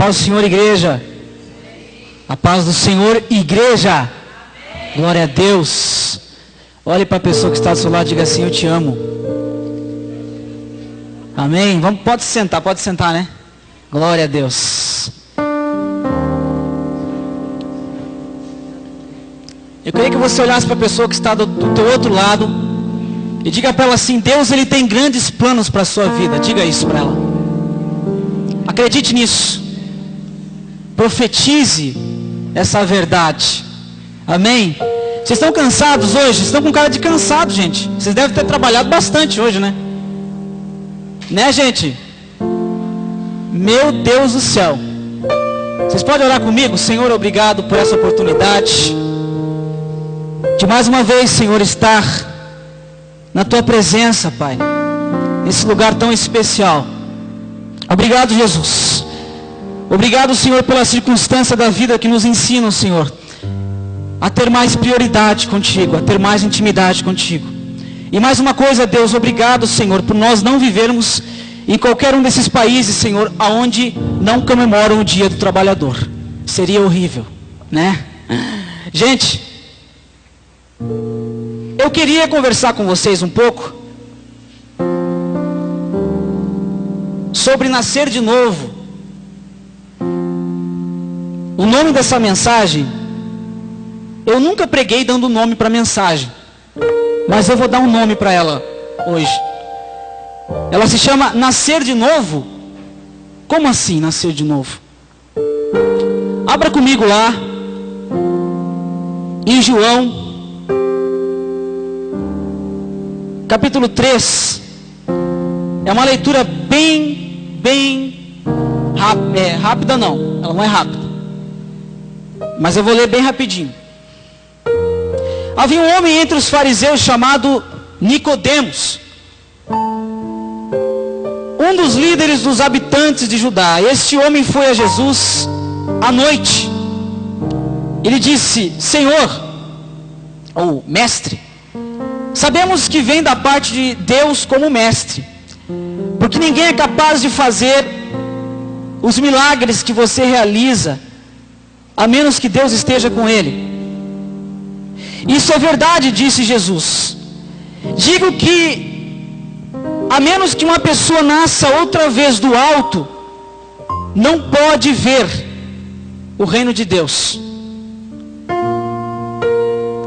paz do Senhor, igreja. A paz do Senhor, igreja. Glória a Deus. Olhe para a pessoa que está do seu lado e diga assim: eu te amo. Amém? Pode sentar, né? Glória a Deus. Eu queria que você olhasse para a pessoa que está do teu outro lado e diga para ela assim: Deus, Ele tem grandes planos para a sua vida. Diga isso para ela. Acredite nisso. Profetize essa verdade. Amém? Vocês estão cansados hoje? Vocês estão com cara de cansado, gente. Vocês devem ter trabalhado bastante hoje, né? Né, gente? Meu Deus do céu. Vocês podem orar comigo? Senhor, obrigado por essa oportunidade de mais uma vez, Senhor, estar na Tua presença, Pai, nesse lugar tão especial. Obrigado, Jesus. Obrigado, Senhor, pela circunstância da vida que nos ensina, Senhor, a ter mais prioridade contigo, a ter mais intimidade contigo. E mais uma coisa, Deus, obrigado, Senhor, por nós não vivermos em qualquer um desses países, Senhor, aonde não comemoram o Dia do Trabalhador. Seria horrível, né? Gente, eu queria conversar com vocês um pouco sobre nascer de novo. O nome dessa mensagem, eu nunca preguei dando nome para a mensagem, mas eu vou dar um nome para ela hoje. Ela se chama Nascer de Novo. Como assim nascer de novo? Abra comigo lá em João capítulo 3. É uma leitura bem rápida não, ela não é rápida, mas eu vou ler bem rapidinho. Havia um homem entre os fariseus chamado Nicodemos, um dos líderes dos habitantes de Judá. Este homem foi a Jesus à noite. Ele disse: Senhor, ou mestre, sabemos que vem da parte de Deus como mestre, porque ninguém é capaz de fazer os milagres que você realiza, a menos que Deus esteja com ele. Isso é verdade, disse Jesus. Digo que a menos que uma pessoa nasça outra vez do alto, não pode ver o reino de Deus.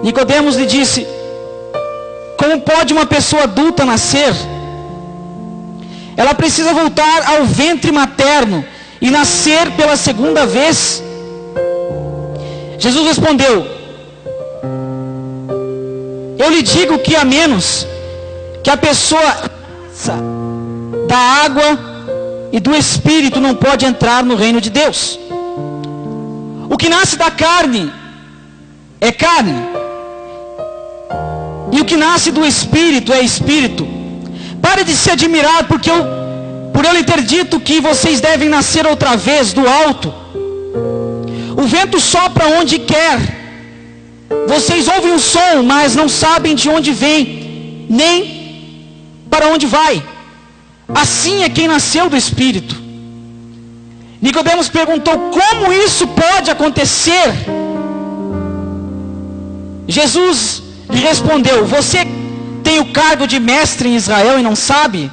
Nicodemos lhe disse: como pode uma pessoa adulta nascer? Ela precisa voltar ao ventre materno e nascer pela segunda vez. Jesus respondeu: eu lhe digo que a menos que a pessoa da água e do Espírito não pode entrar no reino de Deus. O que nasce da carne é carne, e o que nasce do Espírito é Espírito. Pare de se admirar por eu lhe ter dito que vocês devem nascer outra vez do alto. O vento sopra onde quer. Vocês ouvem o som, mas não sabem de onde vem, nem para onde vai. Assim é quem nasceu do Espírito. Nicodemos perguntou: como isso pode acontecer? Jesus lhe respondeu: você tem o cargo de mestre em Israel e não sabe?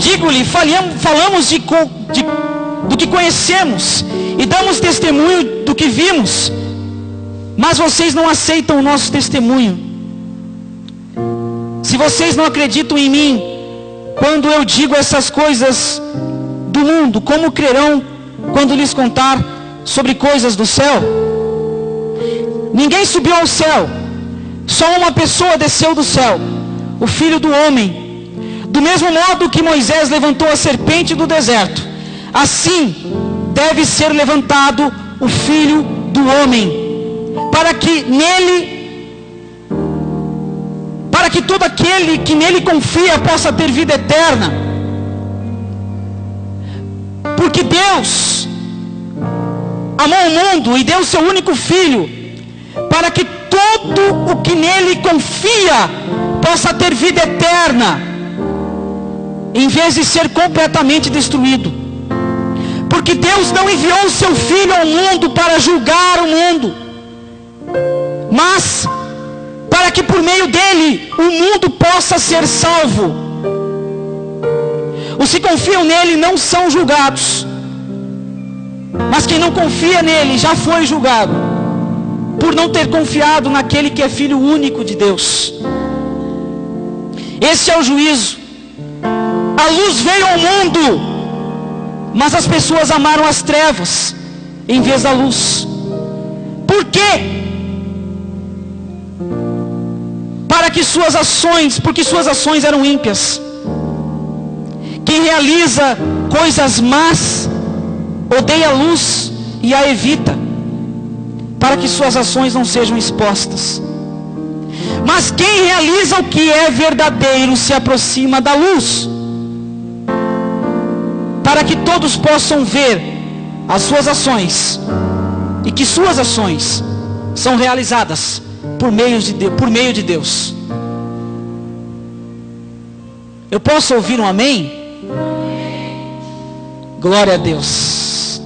Digo-lhe, falamos do que conhecemos e damos testemunho do que vimos, mas vocês não aceitam o nosso testemunho. Se vocês não acreditam em mim quando eu digo essas coisas do mundo, como crerão quando lhes contar sobre coisas do céu? Ninguém subiu ao céu, só uma pessoa desceu do céu, o Filho do Homem. Do mesmo modo que Moisés levantou a serpente do deserto, assim deve ser levantado o Filho do Homem, para que todo aquele que nele confia possa ter vida eterna. Porque Deus amou o mundo e deu seu único Filho, para que todo o que nele confia possa ter vida eterna, em vez de ser completamente destruído. Porque Deus não enviou o seu Filho ao mundo para julgar o mundo, mas para que por meio dele o mundo possa ser salvo. Os que confiam nele não são julgados, mas quem não confia nele já foi julgado, por não ter confiado naquele que é Filho único de Deus. Esse é o juízo. A luz veio ao mundo, mas as pessoas amaram as trevas em vez da luz. Por quê? Porque suas ações eram ímpias. Quem realiza coisas más odeia a luz e a evita, para que suas ações não sejam expostas. Mas quem realiza o que é verdadeiro se aproxima da luz, para que todos possam ver as suas ações, e que suas ações são realizadas por meio de Deus. Eu posso ouvir um amém? Glória a Deus.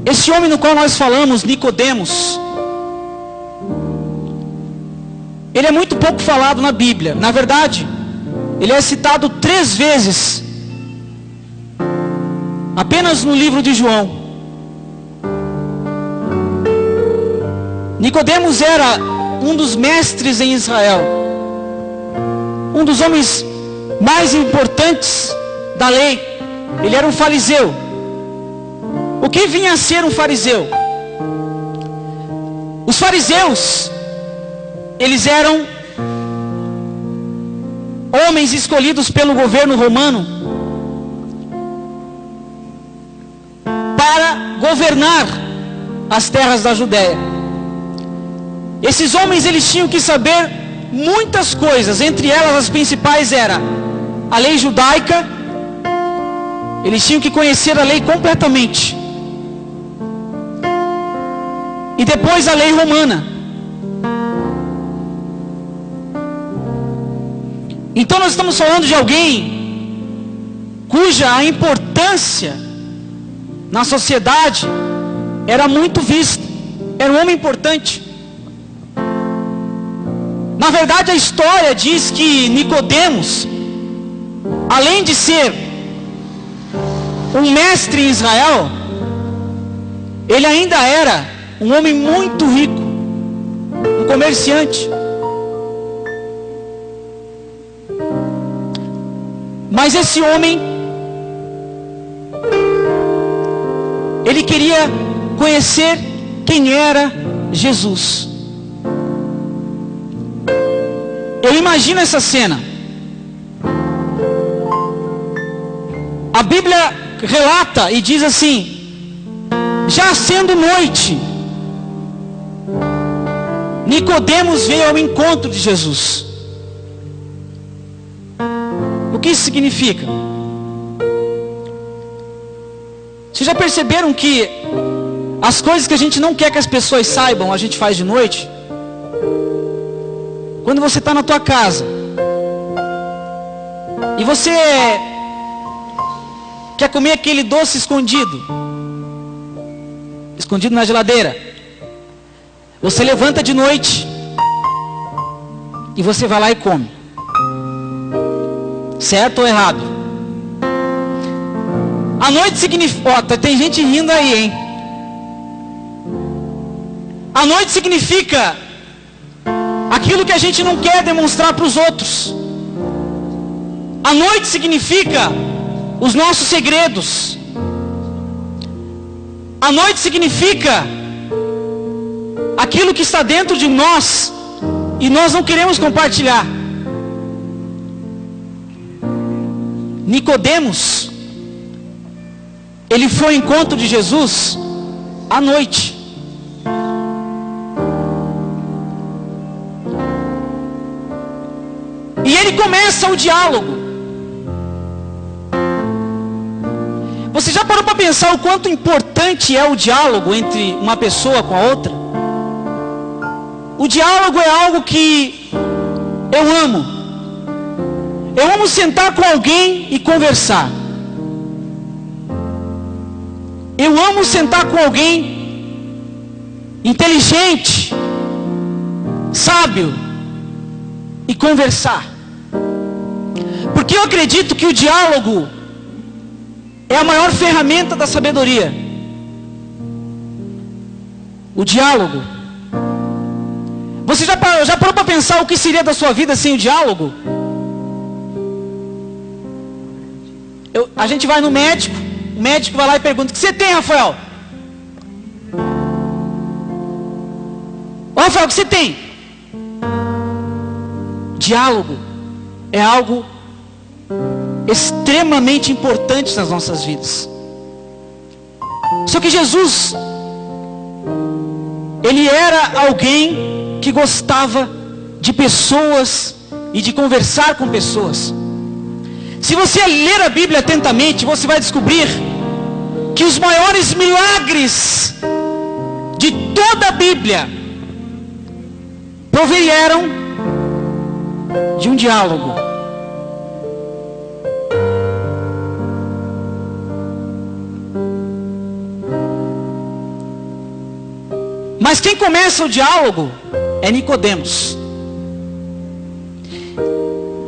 Esse homem no qual nós falamos, Nicodemos, ele é muito pouco falado na Bíblia. Na verdade, ele é citado 3 vezes, apenas no livro de João. Nicodemos era um dos mestres em Israel, um dos homens mais importantes da lei. Ele era um fariseu. O que vinha a ser um fariseu? Os fariseus, eles eram homens escolhidos pelo governo romano para governar as terras da Judéia. Esses homens, eles tinham que saber muitas coisas. Entre elas, as principais era a lei judaica. Eles tinham que conhecer a lei completamente. E depois a lei romana. Então nós estamos falando de alguém cuja a importância na sociedade era muito vista. Era um homem importante. Na verdade, a história diz que Nicodemos, além de ser um mestre em Israel, ele ainda era um homem muito rico, um comerciante. Mas esse homem, ele queria conhecer quem era Jesus. Eu imagino essa cena. A Bíblia relata e diz assim: já sendo noite, Nicodemos veio ao encontro de Jesus. O que isso significa? Vocês já perceberam que as coisas que a gente não quer que as pessoas saibam, a gente faz de noite? Quando você está na tua casa e você quer comer aquele doce escondido na geladeira, você levanta de noite e você vai lá e come. Certo ou errado? A noite significa... tem gente rindo aí, hein? A noite significa aquilo que a gente não quer demonstrar para os outros. A noite significa os nossos segredos. A noite significa aquilo que está dentro de nós e nós não queremos compartilhar. Nicodemos, ele foi ao encontro de Jesus à noite. E ele começa o diálogo. Você já parou para pensar o quanto importante é o diálogo entre uma pessoa com a outra? O diálogo é algo que eu amo. Eu amo sentar com alguém e conversar. Eu amo sentar com alguém inteligente, sábio, e conversar. Porque eu acredito que o diálogo é a maior ferramenta da sabedoria. O diálogo. Você já parou para pensar o que seria da sua vida sem o diálogo? A gente vai no médico, o médico vai lá e pergunta: o que você tem, Rafael? Ô, Rafael, o que você tem? Diálogo é algo extremamente importante nas nossas vidas. Só que Jesus, Ele era alguém que gostava de pessoas e de conversar com pessoas. Se você ler a Bíblia atentamente, você vai descobrir que os maiores milagres de toda a Bíblia provieram de um diálogo. Mas quem começa o diálogo é Nicodemos.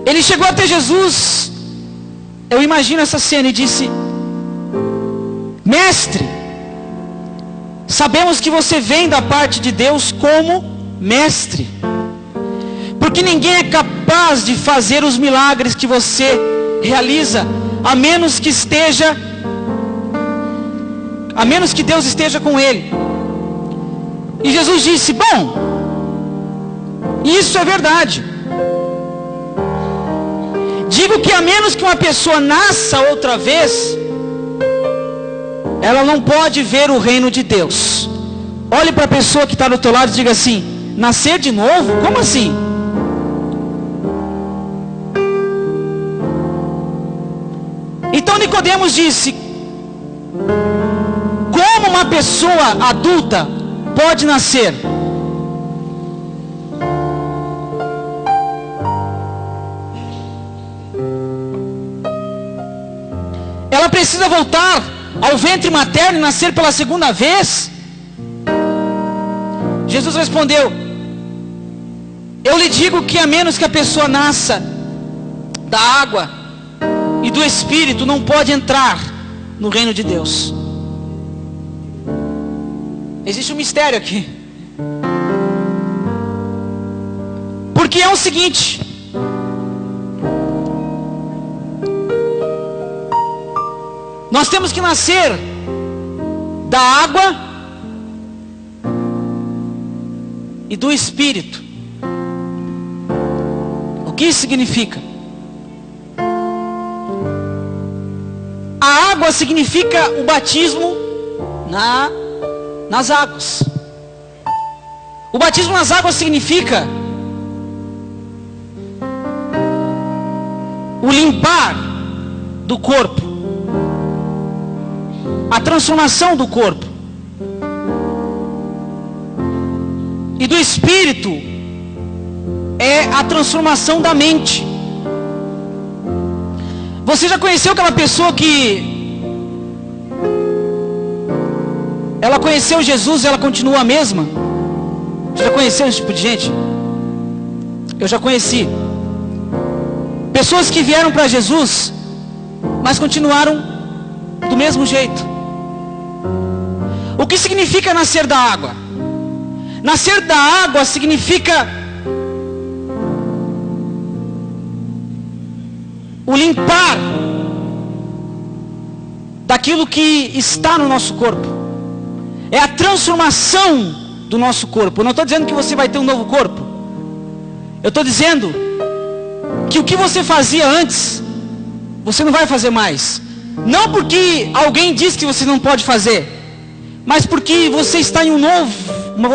Ele chegou até Jesus, eu imagino essa cena, e disse: Mestre, sabemos que você vem da parte de Deus como mestre, porque ninguém é capaz de fazer os milagres que você realiza, a menos que Deus esteja com ele. E Jesus disse: bom, isso é verdade. Digo que a menos que uma pessoa nasça outra vez, ela não pode ver o reino de Deus. Olhe para a pessoa que está do teu lado e diga assim: nascer de novo? Como assim? Então Nicodemos disse: como uma pessoa adulta pode nascer? Ela precisa voltar ao ventre materno e nascer pela segunda vez? Jesus respondeu: eu lhe digo que a menos que a pessoa nasça da água e do Espírito, não pode entrar no reino de Deus. Existe um mistério aqui. Porque é o seguinte: nós temos que nascer da água e do Espírito. O que isso significa? A água significa o batismo nas águas. O batismo nas águas significa o limpar do corpo, a transformação do corpo. E do Espírito é a transformação da mente. Você já conheceu aquela pessoa que ela conheceu Jesus e ela continua a mesma? Você já conheceu esse tipo de gente? Eu já conheci pessoas que vieram para Jesus, mas continuaram do mesmo jeito. O que significa nascer da água? Nascer da água significa o limpar daquilo que está no nosso corpo. É a transformação do nosso corpo. Eu não estou dizendo que você vai ter um novo corpo. Eu estou dizendo que o que você fazia antes, você não vai fazer mais. Não porque alguém diz que você não pode fazer, mas porque você está em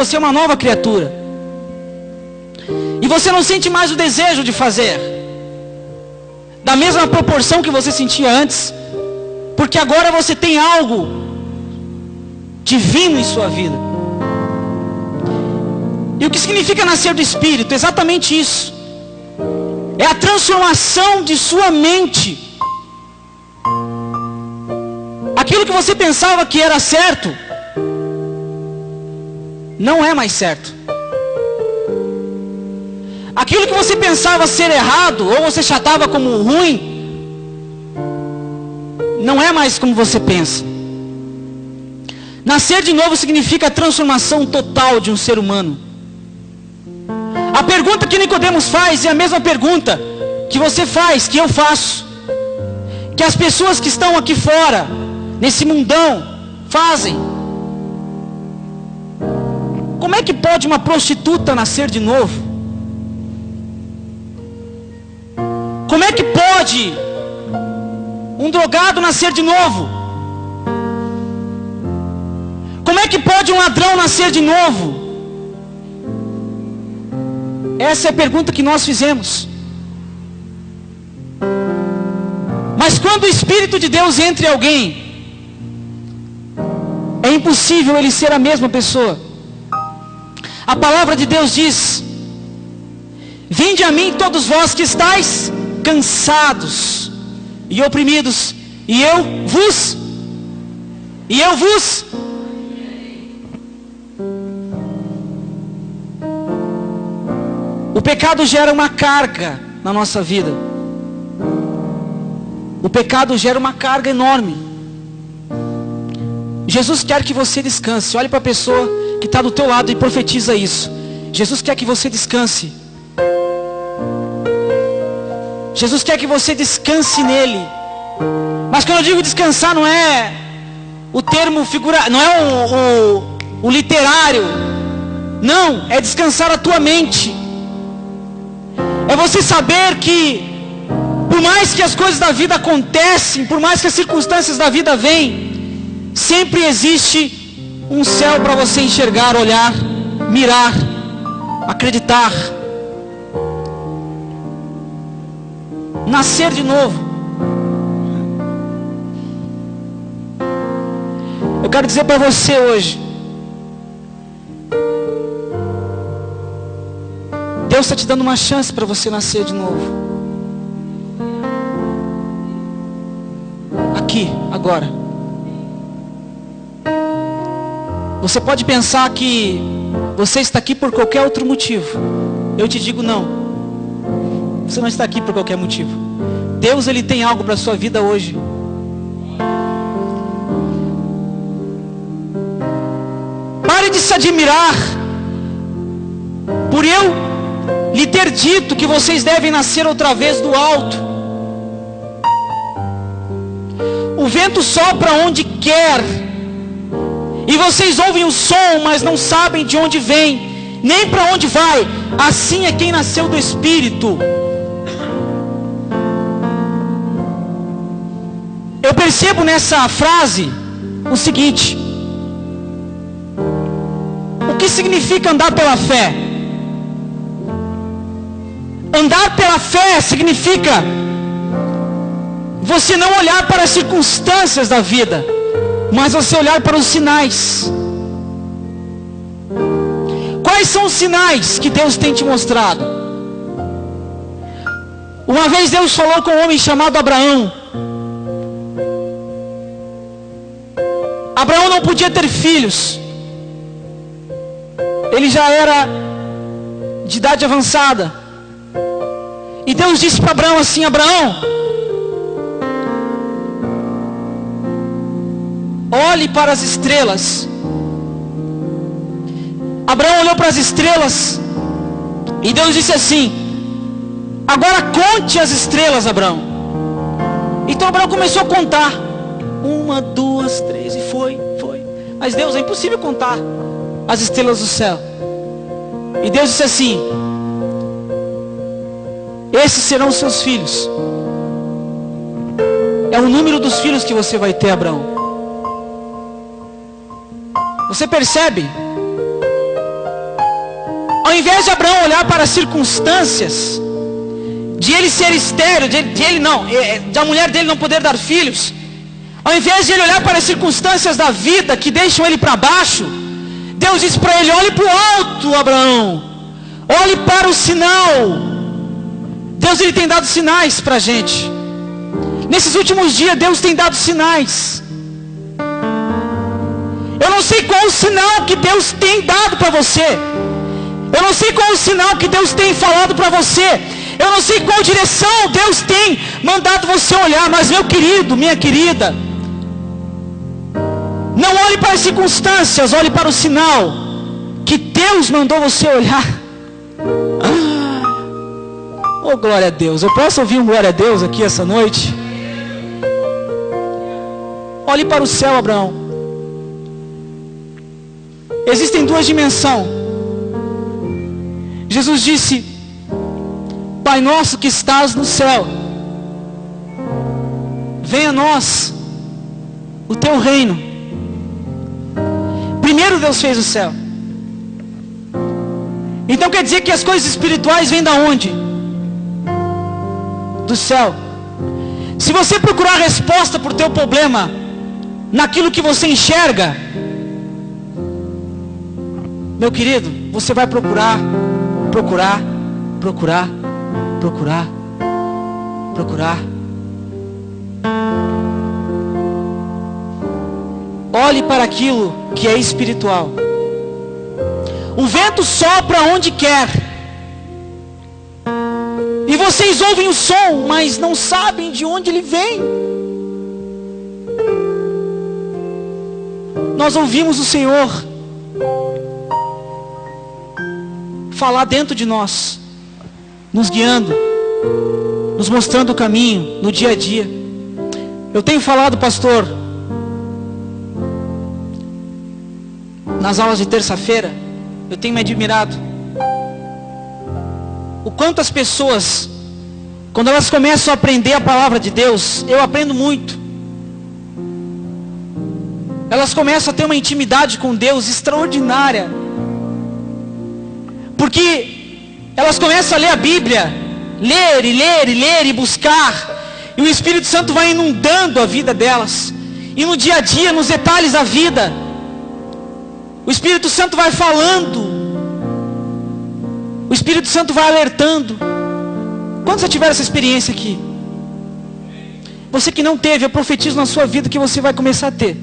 você é uma nova criatura. E você não sente mais o desejo de fazer da mesma proporção que você sentia antes, porque agora você tem algo divino em sua vida. E o que significa nascer do Espírito? Exatamente isso. é a transformação de sua mente. Aquilo que você pensava que era certo, não é mais certo. Aquilo que você pensava ser errado, ou você chatava como ruim, não é mais como você pensa. Nascer de novo significa a transformação total de um ser humano. A pergunta que Nicodemos faz é a mesma pergunta que você faz, que eu faço, que as pessoas que estão aqui fora, nesse mundão, fazem. Como é que pode uma prostituta nascer de novo? Como é que pode um drogado nascer de novo? Como é que pode um ladrão nascer de novo? Essa é a pergunta que nós fizemos. Mas quando o Espírito de Deus entra em alguém, é impossível ele ser a mesma pessoa. A palavra de Deus diz: vinde a mim todos vós que estáis cansados e oprimidos, e eu vos O pecado gera uma carga na nossa vida. O pecado gera uma carga enorme. Jesus quer que você descanse. Olhe para a pessoa que está do teu lado e profetiza isso. Jesus quer que você descanse. Jesus quer que você descanse nele. Mas quando eu digo descansar, não é o termo figurado, não é o literário. Não, é descansar a tua mente. É você saber que, por mais que as coisas da vida acontecem, por mais que as circunstâncias da vida vêm, sempre existe um céu para você enxergar, olhar, mirar, acreditar. Nascer de novo. Eu quero dizer para você hoje, Deus está te dando uma chance para você nascer de novo. Aqui, agora. Você pode pensar que você está aqui por qualquer outro motivo. Eu te digo não. Você não está aqui por qualquer motivo. Deus, Ele tem algo para a sua vida hoje. Pare de se admirar por eu lhe ter dito que vocês devem nascer outra vez do alto. O vento sopra onde quer, e vocês ouvem o som, mas não sabem de onde vem, nem para onde vai. Assim é quem nasceu do Espírito. Eu percebo nessa frase o seguinte: o que significa andar pela fé? Andar pela fé significa você não olhar para as circunstâncias da vida, mas você olhar para os sinais. Quais são os sinais que Deus tem te mostrado? Uma vez Deus falou com um homem chamado Abraão. Abraão não podia ter filhos. Ele já era de idade avançada. E Deus disse para Abraão assim: Abraão, olhe para as estrelas. Abraão olhou para as estrelas, e Deus disse assim: agora conte as estrelas, Abraão. Então Abraão começou a contar. 1, 2, 3, e foi. Mas Deus, é impossível contar as estrelas do céu. E Deus disse assim: esses serão os seus filhos. É o número dos filhos que você vai ter, Abraão. Você percebe? Ao invés de Abraão olhar para as circunstâncias, de ele ser estéril, de a mulher dele não poder dar filhos, ao invés de ele olhar para as circunstâncias da vida que deixam ele para baixo, Deus disse para ele: olhe para o alto, Abraão. Olhe para o sinal. Deus ele tem dado sinais para a gente. Nesses últimos dias Deus tem dado sinais. Eu não sei qual o sinal que Deus tem dado para você. Eu não sei qual o sinal que Deus tem falado para você. Eu não sei qual direção Deus tem mandado você olhar. Mas meu querido, minha querida, não olhe para as circunstâncias, olhe para o sinal que Deus mandou você olhar. Oh, glória a Deus. Eu posso ouvir um glória a Deus aqui essa noite? Olhe para o céu, Abraão. Existem duas dimensões. Jesus disse: Pai nosso que estás no céu, venha a nós o teu reino. Primeiro Deus fez o céu. Então quer dizer que as coisas espirituais vêm da onde? Do céu. Se você procurar a resposta para o teu problema naquilo que você enxerga, meu querido, você vai procurar. Olhe para aquilo que é espiritual. O vento sopra onde quer. E vocês ouvem o som, mas não sabem de onde ele vem. Nós ouvimos o Senhor falar dentro de nós, nos guiando, nos mostrando o caminho no dia a dia. Eu tenho falado, pastor, nas aulas de terça-feira, eu tenho me admirado o quanto as pessoas, quando elas começam a aprender a palavra de Deus, eu aprendo muito. Elas começam a ter uma intimidade com Deus extraordinária, porque elas começam a ler a Bíblia, ler e buscar, e o Espírito Santo vai inundando a vida delas, e no dia a dia, nos detalhes da vida, o Espírito Santo vai falando, o Espírito Santo vai alertando. Quando você tiver essa experiência aqui, você que não teve, eu profetizo na sua vida que você vai começar a ter,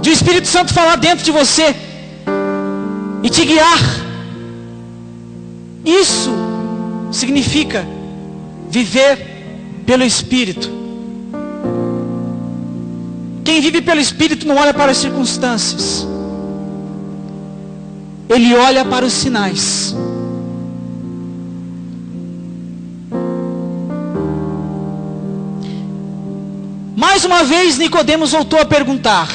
de o Espírito Santo falar dentro de você e te guiar. Isso significa viver pelo Espírito. Quem vive pelo Espírito não olha para as circunstâncias, ele olha para os sinais. Mais uma vez Nicodemos voltou a perguntar: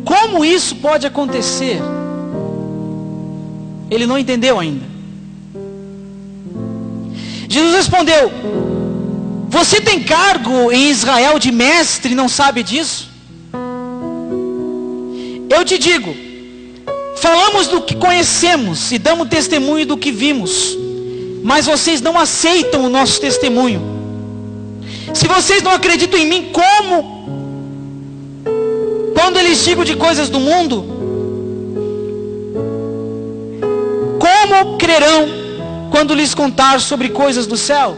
como isso pode acontecer? Ele não entendeu ainda. Jesus respondeu: você tem cargo em Israel de mestre e não sabe disso? Eu te digo, falamos do que conhecemos e damos testemunho do que vimos, mas vocês não aceitam o nosso testemunho. Se vocês não acreditam em mim, como? Quando lhes digo de coisas do mundo, como crerão quando lhes contar sobre coisas do céu?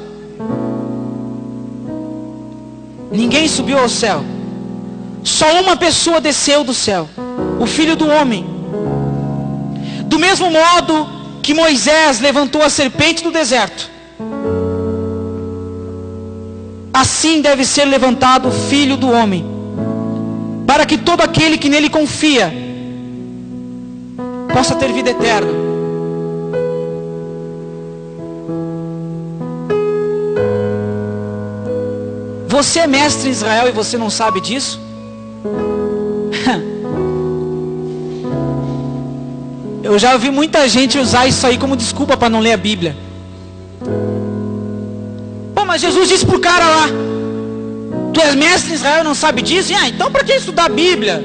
Ninguém subiu ao céu, só uma pessoa desceu do céu, o Filho do Homem. Do mesmo modo que Moisés levantou a serpente do deserto, assim deve ser levantado o Filho do Homem, para que todo aquele que nele confia possa ter vida eterna. Você é mestre em Israel e você não sabe disso? Eu já ouvi muita gente usar isso aí como desculpa para não ler a Bíblia. Pô, mas Jesus disse pro cara lá: tu és mestre em Israel e não sabe disso? Então para que estudar a Bíblia?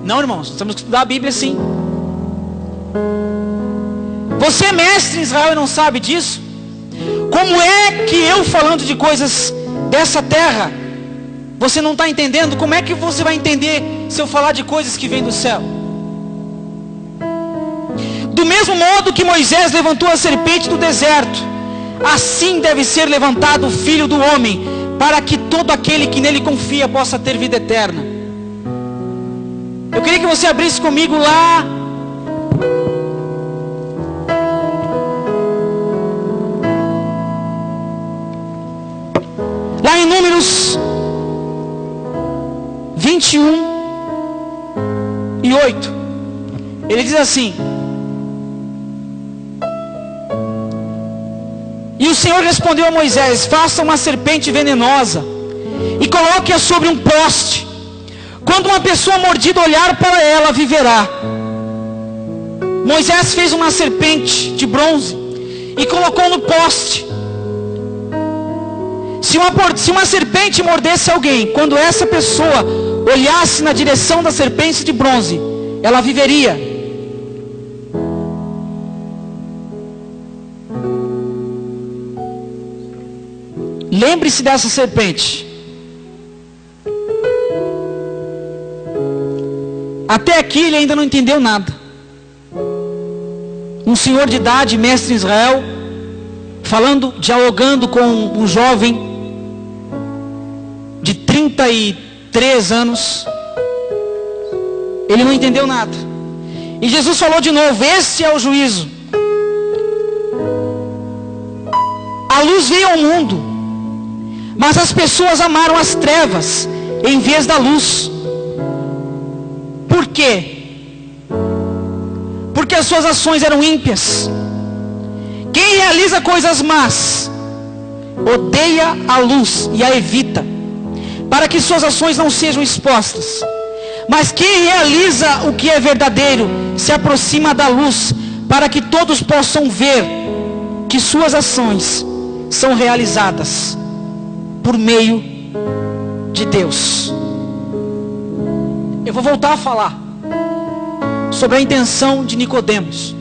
Não, irmãos, nós temos que estudar a Bíblia sim. Você é mestre em Israel e não sabe disso? Como é que eu, falando de coisas dessa terra, Você não está entendendo? Como é que você vai entender se eu falar de coisas que vêm do céu? Do mesmo modo que Moisés levantou a serpente do deserto, assim deve ser levantado o Filho do Homem, para que todo aquele que nele confia possa ter vida eterna. Eu queria que você abrisse comigo lá em Números 21:8. Ele diz assim: e o Senhor respondeu a Moisés: faça uma serpente venenosa e coloque-a sobre um poste. Quando uma pessoa mordida olhar para ela, viverá. Moisés fez uma serpente de bronze e colocou no poste. Se uma serpente mordesse alguém, quando essa pessoa olhasse na direção da serpente de bronze, ela viveria. Lembre-se dessa serpente. Até aqui ele ainda não entendeu nada. Um senhor de idade, mestre em Israel, dialogando com um jovem de 33 anos. Ele não entendeu nada. E Jesus falou de novo: esse é o juízo. A luz veio ao mundo, mas as pessoas amaram as trevas em vez da luz. Por quê? Porque as suas ações eram ímpias. Quem realiza coisas más odeia a luz e a evita, para que suas ações não sejam expostas. Mas quem realiza o que é verdadeiro se aproxima da luz, para que todos possam ver que suas ações são realizadas por meio de Deus. Eu vou voltar a falar sobre a intenção de Nicodemos.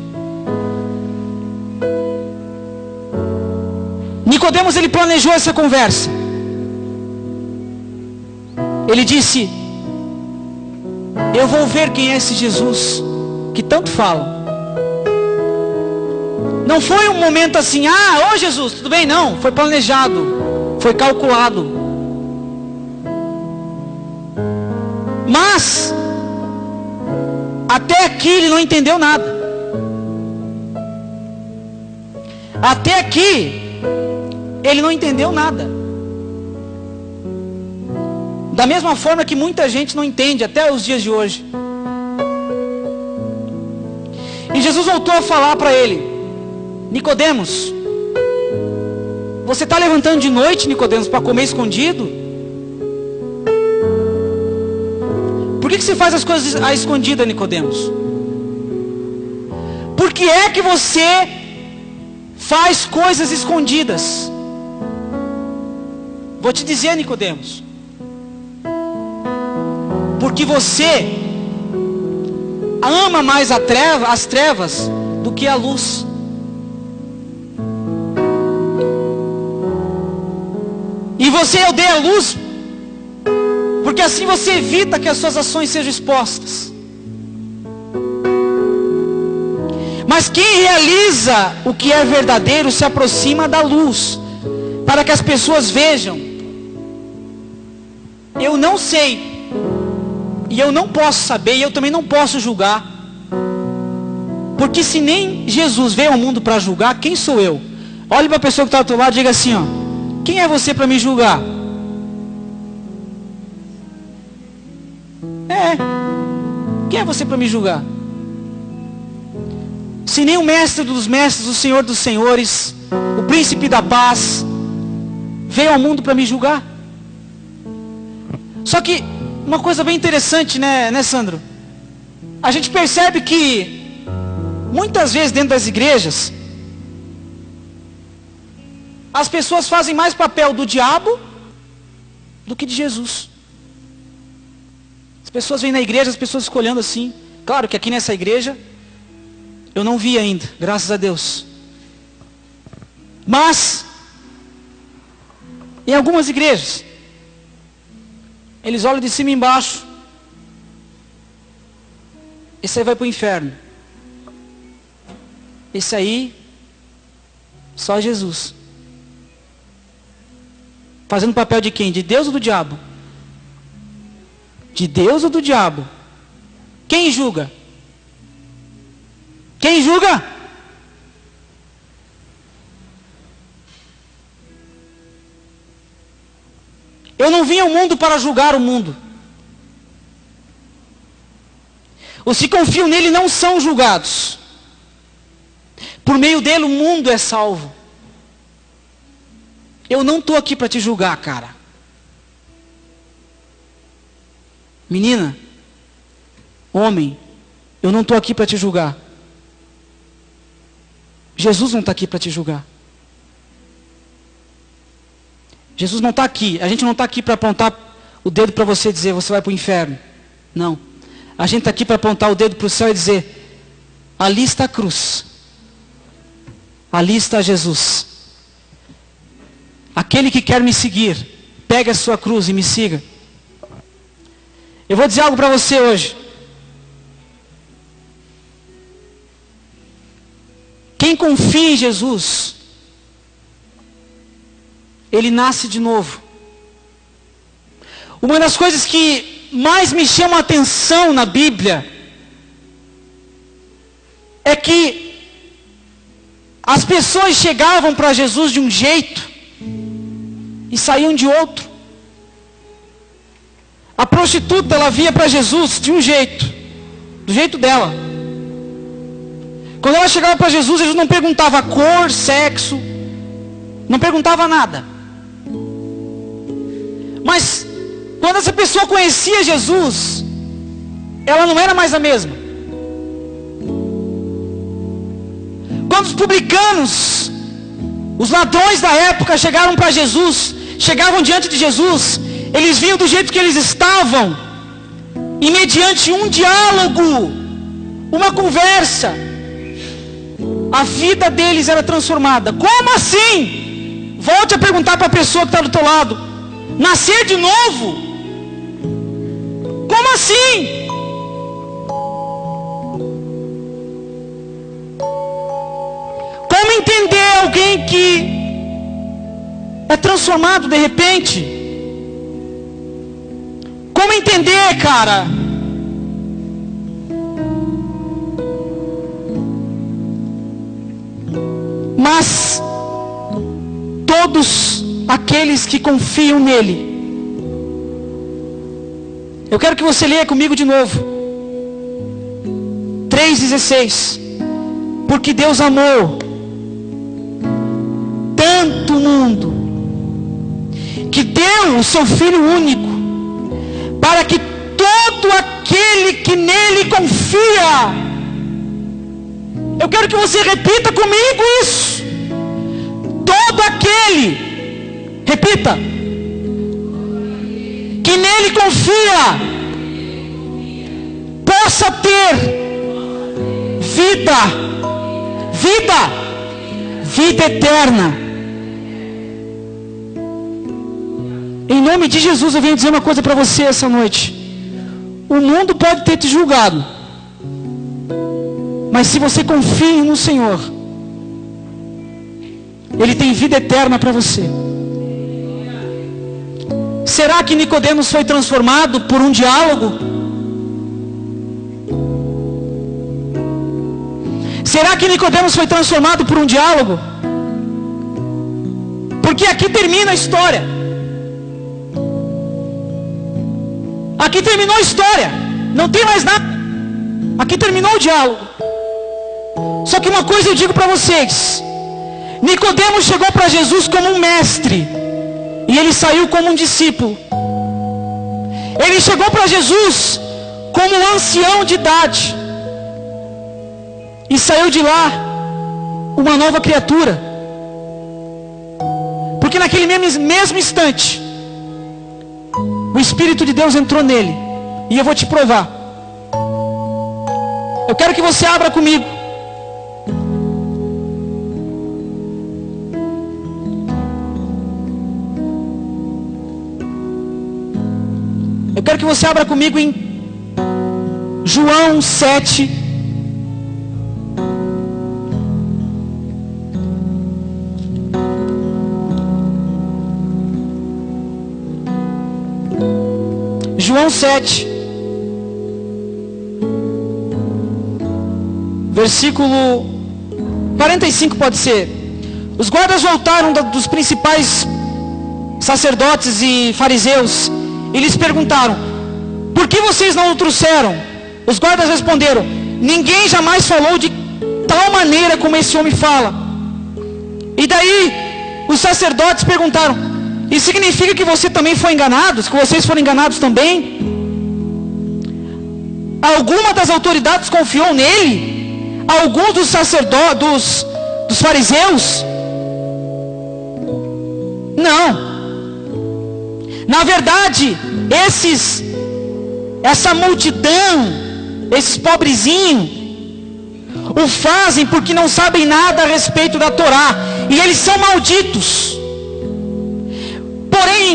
Nicodemos, ele planejou essa conversa. Ele disse: eu vou ver quem é esse Jesus que tanto falam. Não foi um momento assim: ô Jesus, tudo bem? Não, foi planejado, foi calculado. Mas até aqui ele não entendeu nada. Até aqui ele não entendeu nada. Da mesma forma que muita gente não entende até os dias de hoje. E Jesus voltou a falar para ele: Nicodemos, você está levantando de noite, Nicodemos, para comer escondido? Por que você faz as coisas à escondida, Nicodemos? Por que é que você faz coisas escondidas? Vou te dizer, Nicodemos, porque você ama mais as trevas do que a luz. E você odeia a luz porque assim você evita que as suas ações sejam expostas. Mas quem realiza o que é verdadeiro se aproxima da luz, para que as pessoas vejam. Eu não sei, e eu não posso saber, e eu também não posso julgar, porque se nem Jesus veio ao mundo para julgar, quem sou eu? Olhe para a pessoa que está do outro lado e diga assim: quem é você para me julgar? Quem é você para me julgar? Se nem o mestre dos mestres, o Senhor dos senhores, o príncipe da paz veio ao mundo para me julgar. Só que uma coisa bem interessante, né, Sandro? A gente percebe que muitas vezes dentro das igrejas as pessoas fazem mais papel do diabo do que de Jesus. As pessoas vêm na igreja, as pessoas ficam olhando assim. Claro que aqui nessa igreja eu não vi ainda, graças a Deus. Mas em algumas igrejas Eles olham de cima e embaixo. Esse aí vai para o inferno. Esse aí, só Jesus. Fazendo o papel de quem? De Deus ou do diabo? De Deus ou do diabo? Quem julga? Quem julga? Eu não vim ao mundo para julgar o mundo. Os que confiam nele não são julgados. Por meio dele o mundo é salvo. Eu não estou aqui para te julgar, cara. Menina, homem, eu não estou aqui para te julgar. Jesus não está aqui para te julgar. Jesus não está aqui. A gente não está aqui para apontar o dedo para você e dizer, você vai para o inferno. Não. A gente está aqui para apontar o dedo para o céu e dizer, ali está a cruz. Ali está Jesus. Aquele que quer me seguir, pegue a sua cruz e me siga. Eu vou dizer algo para você hoje. Quem confia em Jesus, ele nasce de novo. Uma das coisas que mais me chama a atenção na Bíblia é que as pessoas chegavam para Jesus de um jeito e saíam de outro. A prostituta, ela via para Jesus de um jeito, do jeito dela. Quando ela chegava para Jesus, Jesus não perguntava cor, sexo, não perguntava nada. Mas quando essa pessoa conhecia Jesus, ela não era mais a mesma. Quando os publicanos, os ladrões da época chegaram para Jesus, chegavam diante de Jesus, eles vinham do jeito que eles estavam, e mediante um diálogo, uma conversa, a vida deles era transformada. Como assim? Volte a perguntar para a pessoa que está do teu lado. Nascer de novo? Como assim? Como entender alguém que é transformado de repente? Como entender, cara? Mas todos aqueles que confiam nele, eu quero que você leia comigo de novo 3,16. Porque Deus amou tanto o mundo, que deu o seu Filho único, para que todo aquele que nele confia, eu quero que você repita comigo isso, todo aquele, repita, que nele confia, possa ter vida eterna. Em nome de Jesus, eu venho dizer uma coisa para você essa noite. O mundo pode ter te julgado, mas se você confia no Senhor, Ele tem vida eterna para você. Será que Nicodemos foi transformado por um diálogo? Será que Nicodemos foi transformado por um diálogo? Porque aqui termina a história. Aqui terminou a história. Não tem mais nada. Aqui terminou o diálogo. Só que uma coisa eu digo para vocês. Nicodemos chegou para Jesus como um mestre, e ele saiu como um discípulo. Ele chegou para Jesus como um ancião de idade, e saiu de lá uma nova criatura. Porque naquele mesmo instante, o Espírito de Deus entrou nele. E eu vou te provar. Eu quero que você abra comigo Eu quero que você abra comigo em João 7. João 7, versículo 45 pode ser. Os guardas voltaram dos principais sacerdotes e fariseus e lhes perguntaram: por que vocês não o trouxeram? Os guardas responderam: ninguém jamais falou de tal maneira como esse homem fala. E daí os sacerdotes perguntaram: isso significa que você também foi enganado? Que vocês foram enganados também? Alguma das autoridades confiou nele? Algum dos sacerdotes, dos fariseus? Não. Na verdade, essa multidão, esses pobrezinhos, o fazem porque não sabem nada a respeito da Torá, e eles são malditos. Porém,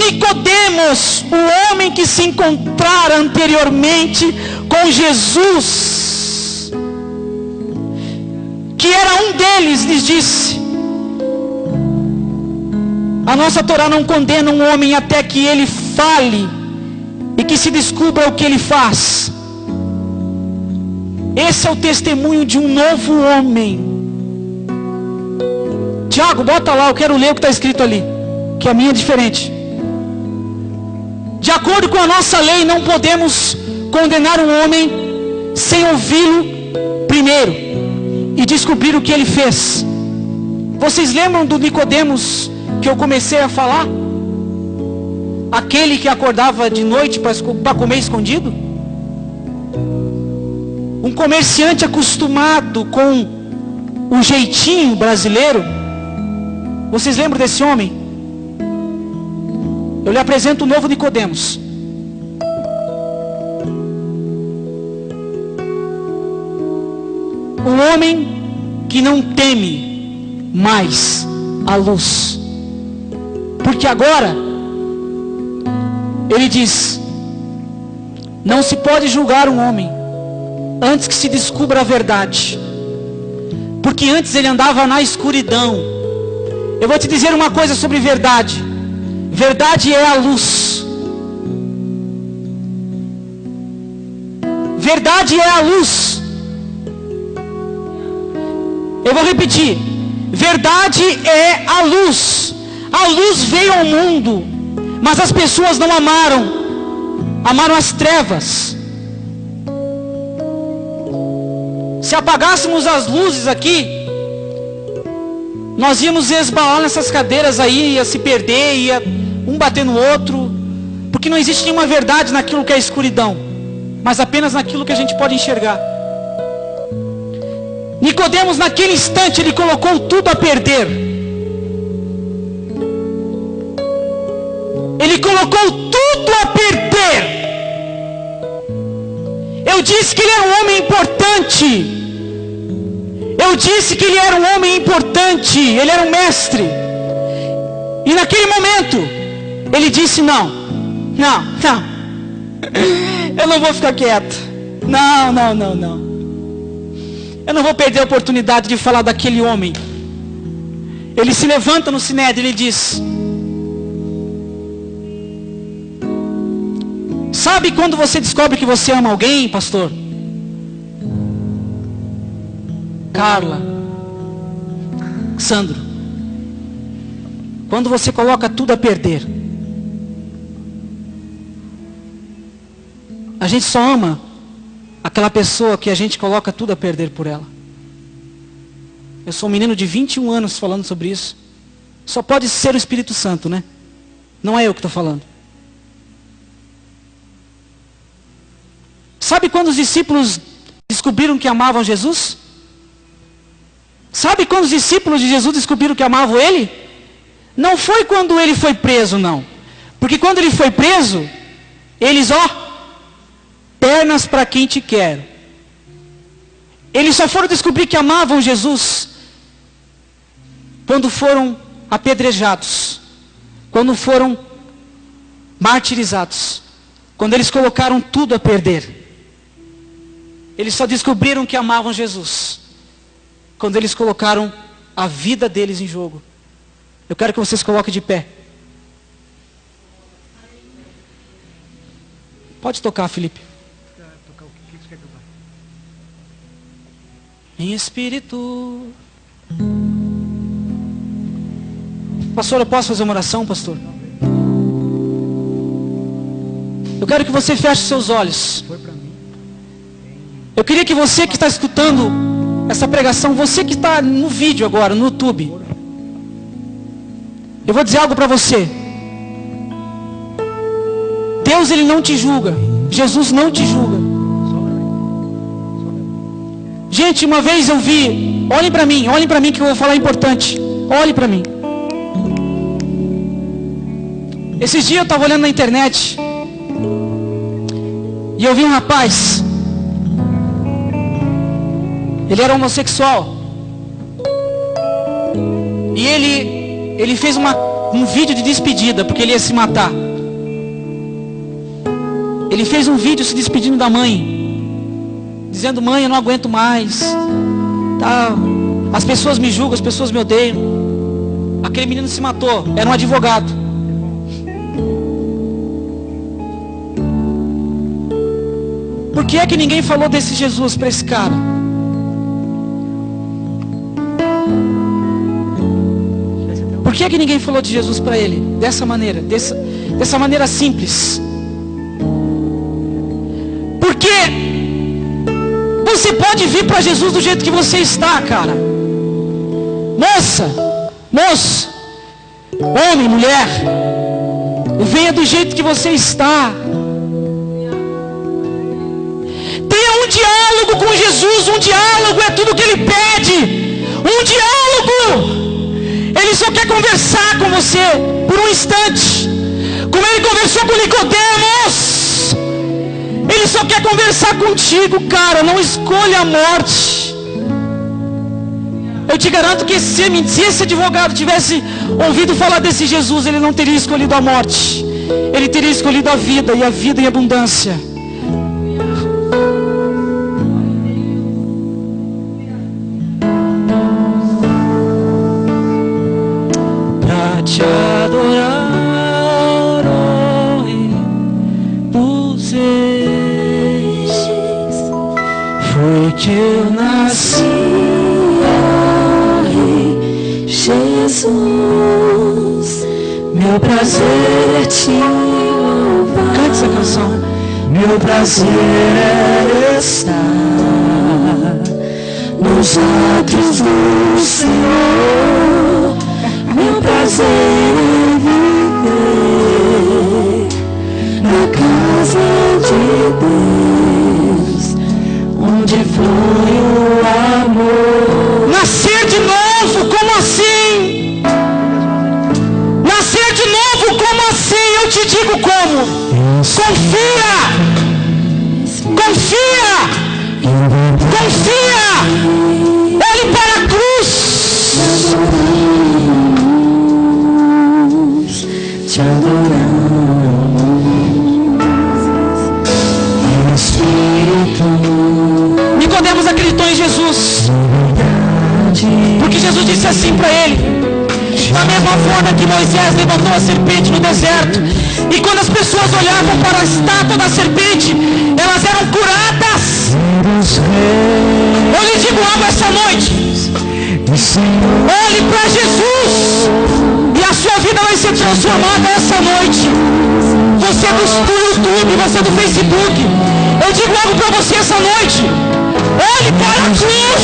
Nicodemos, o homem que se encontrara anteriormente com Jesus, que era um deles, lhes disse: a nossa Torá não condena um homem até que ele fale e que se descubra o que ele faz. Esse é o testemunho de um novo homem. Tiago, bota lá, eu quero ler o que está escrito ali, que a minha é diferente. De acordo com a nossa lei, não podemos condenar um homem sem ouvi-lo primeiro e descobrir o que ele fez. Vocês lembram do Nicodemos que eu comecei a falar? Aquele que acordava de noite para comer escondido? Um comerciante acostumado com o jeitinho brasileiro. Vocês lembram desse homem? Eu lhe apresento o novo Nicodemos. Um homem que não teme mais a luz. Porque agora, ele diz: não se pode julgar um homem antes que se descubra a verdade. Porque antes ele andava na escuridão. Eu vou te dizer uma coisa sobre verdade. Verdade é a luz. Verdade é a luz. Eu vou repetir. Verdade é a luz. A luz veio ao mundo, mas as pessoas não amaram. Amaram as trevas. Se apagássemos as luzes aqui, nós íamos esbalar nessas cadeiras aí, ia se perder, ia um bater no outro, porque não existe nenhuma verdade naquilo que é escuridão, mas apenas naquilo que a gente pode enxergar. Nicodemos, naquele instante, ele colocou tudo a perder. Ele colocou tudo a perder. Eu disse que ele era um homem importante. Eu disse que ele era um homem importante. Ele era um mestre. E naquele momento, ele disse: não. Eu não vou ficar quieto. Não. Eu não vou perder a oportunidade de falar daquele homem. Ele se levanta no sinédrio e ele diz: sabe quando você descobre que você ama alguém, pastor? Carla, Sandro, quando você coloca tudo a perder. A gente só ama aquela pessoa que a gente coloca tudo a perder por ela. Eu sou um menino de 21 anos falando sobre isso. Só pode ser o Espírito Santo, né? Não é eu que estou falando. Sabe quando os discípulos descobriram que amavam Jesus? Sabe quando os discípulos de Jesus descobriram que amavam Ele? Não foi quando Ele foi preso, não. Porque quando Ele foi preso, eles, pernas para quem te quer. Eles só foram descobrir que amavam Jesus quando foram apedrejados, quando foram martirizados, quando eles colocaram tudo a perder. Eles só descobriram que amavam Jesus quando eles colocaram a vida deles em jogo. Eu quero que vocês coloquem de pé. Pode tocar, Felipe. Tocar o que você quer cantar? Em espírito. Pastor, eu posso fazer uma oração, pastor? Eu quero que você feche seus olhos. Foi para mim. Eu queria que você que está escutando essa pregação, você que está no vídeo agora, no YouTube, eu vou dizer algo para você. Deus, Ele não te julga. Jesus não te julga. Gente, uma vez eu vi, olhem para mim que eu vou falar importante. Olhem para mim. Esses dias eu estava olhando na internet e eu vi um rapaz. Ele era homossexual. E ele fez um vídeo de despedida, porque ele ia se matar. Ele fez um vídeo se despedindo da mãe, dizendo: mãe, eu não aguento mais, tá? As pessoas me julgam, as pessoas me odeiam. Aquele menino se matou, era um advogado. Por que é que ninguém falou desse Jesus para esse cara? Por que é que ninguém falou de Jesus para ele? Dessa maneira, dessa maneira simples. Porque você pode vir para Jesus do jeito que você está, cara. Moça, moço, homem, mulher, venha do jeito que você está. Tenha um diálogo com Jesus. Um diálogo é tudo que Ele pede. Um diálogo. Ele só quer conversar com você por um instante, como Ele conversou com Nicodemos. Ele só quer conversar contigo, cara. Não escolha a morte. Eu te garanto que se esse advogado tivesse ouvido falar desse Jesus, ele não teria escolhido a morte. Ele teria escolhido a vida, e a vida em abundância. Pra te adorar, ó Rei dos Reis, foi que eu nasci, ó Rei Jesus. Meu prazer é te louvar. Cante essa canção. Meu prazer é estar nos átrios do Senhor. Meu prazer é viver na casa de Deus, onde flui o amor. Nascer de novo, como assim? Nascer de novo, como assim? Eu te digo como. Confia! Confia! Confia! Olhe para a cruz! Te adoramos, Espírito. Nicodemos acreditou em Jesus, porque Jesus disse assim para ele: da mesma forma que Moisés levantou a serpente no deserto, e quando as pessoas olhavam para a estátua da serpente, elas eram curadas. Eu lhe digo algo essa noite: olhe para Jesus, e a sua vida vai ser transformada essa noite. Você do YouTube, você do Facebook, eu digo algo para você essa noite: olhe para a cruz.